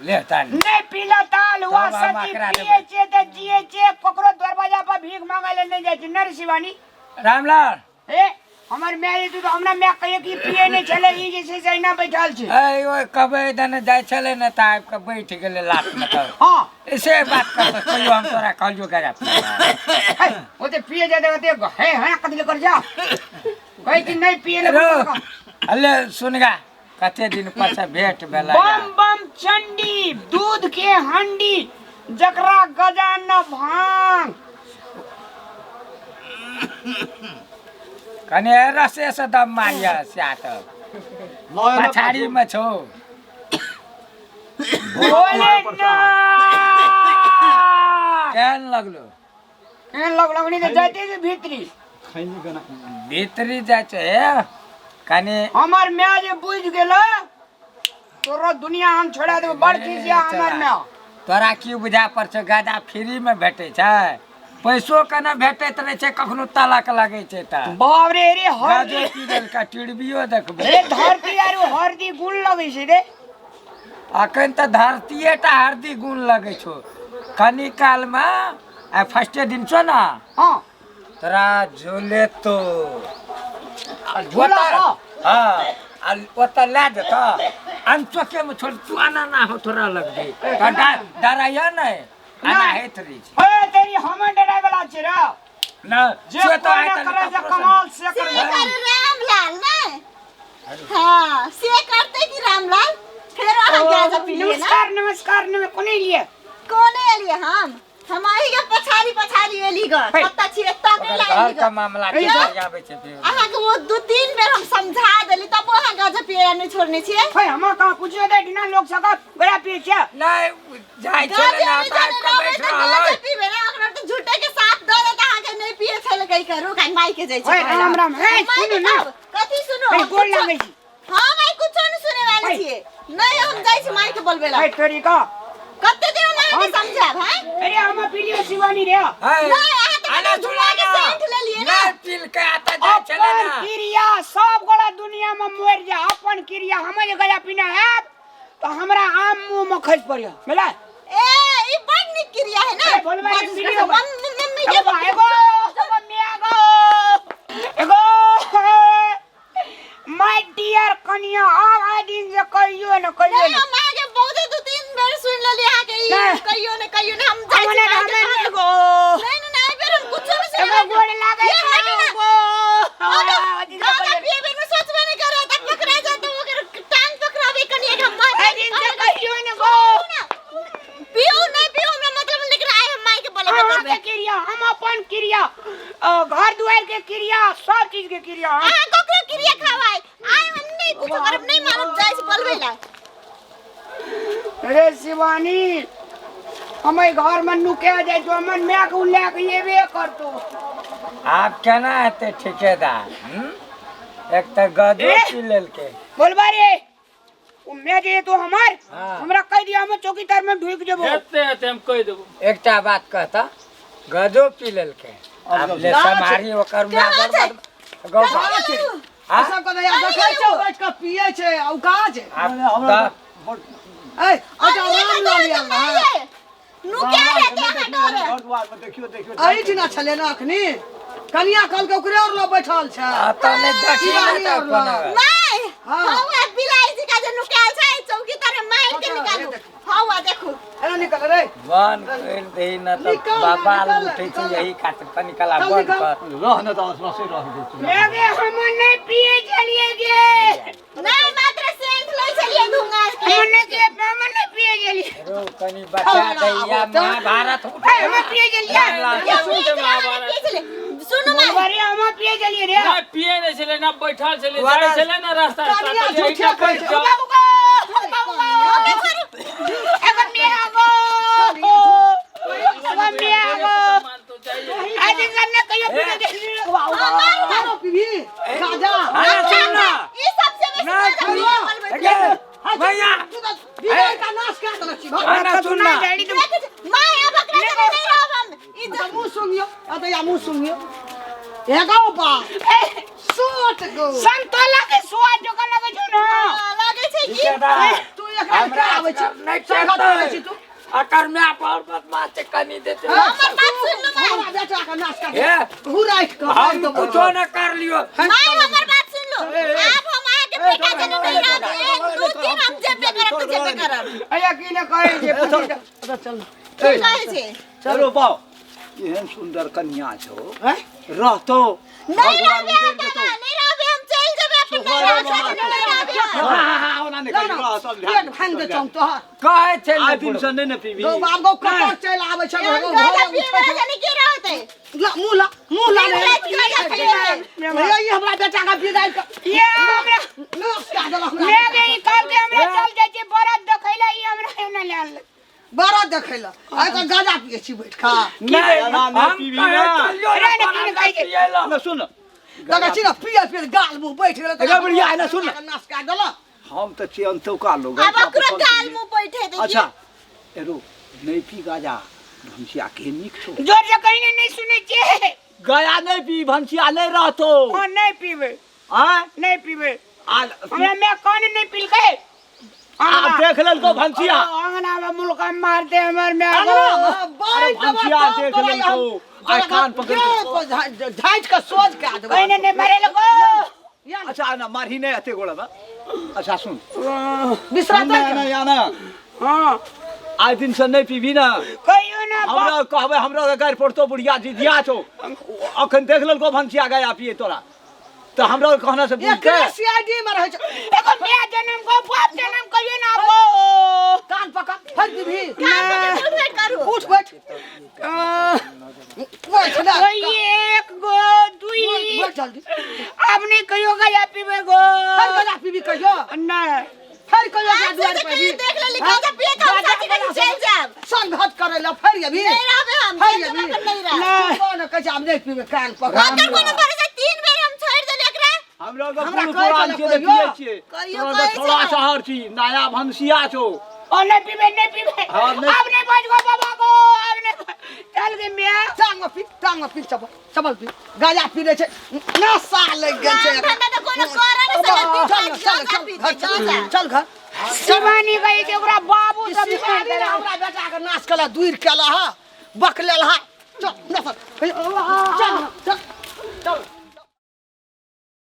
लेता नहीं पीला ताल हुआ सती पिए छे त जिए छे ककरो दरवाजा पर भीख मांगे ले नहीं जाय छे नर शिवानी रामलाल ए हमर मैं तू तो हमरा मैं कहे कि पिए नहीं चले ई जैसे जैना बैठल छे ए ओए कबे दने जाय छले न त आब के बैठ गेले लात में त हां ऐसे बात कर कहियो हम तोरा कहलियो करे ओते पिए जाते ओते है कथि कर जा कहि कि नहीं पिए ले अल्ले सुनगा कते दिन पाछा भेट भेला बम बम चंडी दूध के हंडी जकरा गजान न भांग कने रसे से दम मारिया स्यात पछाड़ी में छो बोले ना केन लगलो केन लगनी त जाते के भीतरी भीतरी जाय छे कने हमर मैं जे बुझ गेल तोरा दुनिया हम छोड़ा देब बड़ चीज या हमर मैं तोरा की बुझा पर छ गादा फ्री में भेटे छै पैसो कने भेटैत रहे छै कखनो तलाक लागे छै त बाप रे रे गाजो पी देल का टिड़बियो देखबो रे धरती आरो हरदी गुण लगे छै रे अखन त धरतीए टा हरदी गुण लगे छो कनी काल में आ फर्स्ट दिन छो ना हां तोरा झोले तो झोला हां ओता ला देता अंचोके में छोड़ तू आना ना हो तोरा लग दे डराया नहीं आना है तरी ओए तेरी हम डराय वाला छे रे ना जे तो आय त कमाल से कर रामलाल ना हां से करते कि रामलाल फिर आ गया जब पी लिए ना नमस्कार कोने लिए हम हमारी के पछाड़ी एली ग पता छी एता के लाइन घर का मामला के आवे छे आहा के वो दो तीन बेर हम समझा देली तब वहां गजब पिया नहीं छोड़ने छिए भाई हम का पूछियो दे बिना लोग सका बड़ा पिए छे नहीं जाय छे ना का बैठ रहल पीबे ना ओकरा तो झूठे के साथ दे दे कहां के नहीं पिए छले कहि करू कान माई के जाय छे राम राम हे सुनो ना कथि सुनो भाई बोल लागे छी हां भाई कुछ नहीं सुने वाले छिए नहीं हम जाय छी माई के बोलबेला भाई तरीका कते दिन माई के समझा भाई अरे हम पीलियो शिवानी रे आना सुना के सेंट ले लिए ना तिल के आता जा चले ना क्रिया सब गोला दुनिया में मर जा अपन क्रिया हम जे गला पीना है तो हमरा आम मुंह में खस पड़ियो मिला ए ई बड़ निक क्रिया है ना बोलबा वीडियो मम्मी के एगो माय डियर कनिया आ दिन से कहियो न कहियो ना मां के बहुत दो तीन बेर सुन लेली आ के कहियो ने हम जाय छी एगो नहीं बेर हम कुछ नहीं सुन एगो गोड़ लागे एगो दादा ये बेर में सोच में नहीं करे तब पकड़ा जा तो ओकर टांग पकड़ावे कनिया हम मार दिन से कहियो न गो पियो हमरा मतलब लेकर आए हम माई के बोले करबे क्रिया हम अपन क्रिया घर दुआर के क्रिया सब चीज के क्रिया हां कोकरो क्रिया खावाई आए हम नहीं कुछ करब नहीं मालूम जाय से बोलबेला अरे शिवानी हमें घर में नुके जाए तो मन मैं को ले के येबे करतो आप केना हेते ठेकेदार एक त गदो पी लेल के बोलबा रे मैं जे तो हमरा कह दिया हम चौकीदार में ढुक जेबो हेते हम कह देबो एकटा बात कहता गदो पी लेल के अब ले समारी ओकर में बर्बाद गौ ऐसा कदा या देखै छौ बैठ के पिए छै औ कहां छै ए अच्छा राम ला लिया नु क्या रहते हैं डरे घर द्वार में देखियो आई छिना छले ना अखनी कनिया कल के ओकरे और लो बैठल छै आता ने देखी ना त नहीं हां बिलाई जी का जे नुकाल छै चौकीदार मार के निकालू हां देखो एना निकल रे वन कर दे ना त बाबा उठै छै यही खातिर त निकला बंद कर रहने त रसे रह दे मैं के हम नहीं पिए चलिए गे नहीं मात्र सेंट ले चलिए दूंगा हम नहीं पिए चलिए रो कनी बचा दैया महाभारत उठे हम पिए चलिए सुनो मैं अरे हम पिए चलिए रे ना पिए नहीं चले ना बैठल चले जाय चले ना रास्ता कनिया झूठे कह छै एगो मैं आगो एगो मैं आगो आज करने कहियो पिए चलिए मारो पीबी गाजा ये सबसे ना भैया बिगाड़ का नाश कर देलक छी आना सुनना मां अब पकड़ा नहीं रहब हम इधर मुंह सुंगियो अत या मुंह सुंगियो एगो बा सूट गो संतोला के स्वाद जो का लगे छ ना लगे छै कि तू एक हमरा आवे छी नहीं संगत करे छी तू अकर मैं पर बदमाश से कनी देते हमर बात सुन लो माय हमरा बेटा का नाश कर ए हुराइट कर हम कुछो न कर लियो माय हमर बात सुन लो अब हम आके बेटा जन नहीं रहे 2-3 हम जेबे करब तो जेबे करब अया की न कहे जे चल चल कहे छे चलो पाओ एहन सुंदर कन्या छो हैं रहतो नहीं रहबे नहीं रहबे हम चल जेबे अपन नहीं रहबे हां ओना नहीं कर सब ध्यान पेट भांग दे चम तो कहे छे आ दिन से नहीं न पीबी गो बाप गो कत चल आवे छ गाजा पीबे जाने की रहते मुंह ला ये हमरा बेटा का विदाई ये हमरा नाश कर दल हमरा मैं गई काल के हमरा चल जाय छी बरात देखैला ई हमरा न लाल बारा देखैला आ त गाजा पिए छी बैठ खा नहीं ना नहीं पीबी ना अरे न कहे छे ना सुन दादा छी ना पिए गाल मुंह बैठ गेल अरे बढ़िया है ना, सुन ना। नाश कर दल हम तो चियंतो का लोग अब ओकरा गाल मुंह बैठे दे अच्छा एरो नहीं पी गाजा भंसिया के निक छो जोर से कहीं नहीं सुने छे गया नहीं पी भंसिया नहीं रहतो ओ नहीं पीबे हां नहीं पीबे आ हमरा मैं कौन नहीं पील कहे देख लेल को भंसिया अंगना में मुल्का मारते हमर मैं बाई भंसिया देख लेल को आ कान पकड़ के झाइट का सोच के आदमी कहीं नहीं मरे लगो अच्छा ना मारही नहीं आते गोड़ा बा अच्छा सुन बिसरा ना या ना हां आज दिन से नहीं पीबी ना कहियो ना हमरा कहबे हमरा गार पड़तो बुढ़िया जी दिया छो अखन देख लेल को भंसिया गया पिए तोरा तो हमरा कहना से पूछ के सीआईडी में रह एगो मैं जन्म को बाप जन्म कहियो ना वो कान पकड़ फट भी कान पे बैठ करू उठ बैठ बैठ ना कोई एक गो दुई बैठ जल्दी अब नहीं कहियो गया पीबे गो हर गला पी भी कहियो ना हर कहियो के द्वार पे भी देख ले गाजा पिए का साथी के चल जाब संघत करे ला फिर अभी नहीं रहबे हम फिर जेबे अभी अपन नहीं रह कौन कह हम नहीं पीबे कान पकड़ अगर कोनो पर से 3 बेर हम छोड़ देले एकरा हमरा को हमरा पूर्ण कहे पुराण चला के कहियो। पिए छिए कहियो तोरा कहे थोड़ा चला। शहर छी नया भंसिया छो और नहीं पीबे हाँ, नहीं। अब नहीं बच गो बाबा को अब नहीं चल के मैं टांग में पी चबल पी गाजा पी ले छे नशा लग गेल छे ठंडा तो कोनो करे नहीं सकत चल घर शिवानी गई के ओकरा बाबू सब हमरा बेटा के नाश कला दूर केला हा बकलेल हा चल चल चल